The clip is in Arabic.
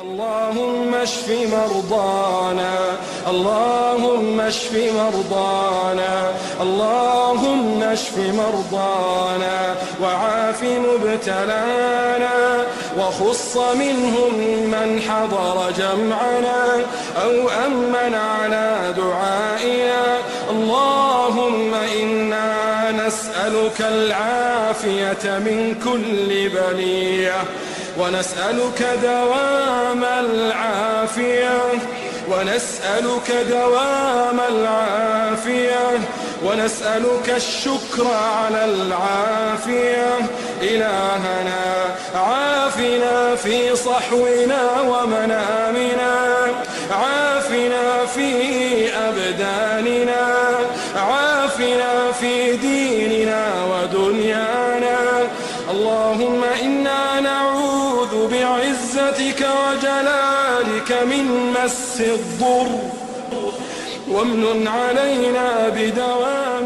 اللهم اشف مرضانا، اللهم اشف مرضانا، اللهم اشف مرضانا وعاف مبتلانا، وخص منهم من حضر جمعنا أو أمن على دعائنا. اللهم إنا نسألك العافية من كل بلية، ونسألك دوام العافية، ونسألك دوام العافية، ونسألك الشكر على العافية. إلهنا عافنا في صحونا ومنامنا، عافنا في أبداننا، عافنا في ديننا ودنيانا. اللهم إنا نعوذ بعزتك وجلالك من مس الضر، وامنن علينا بدوام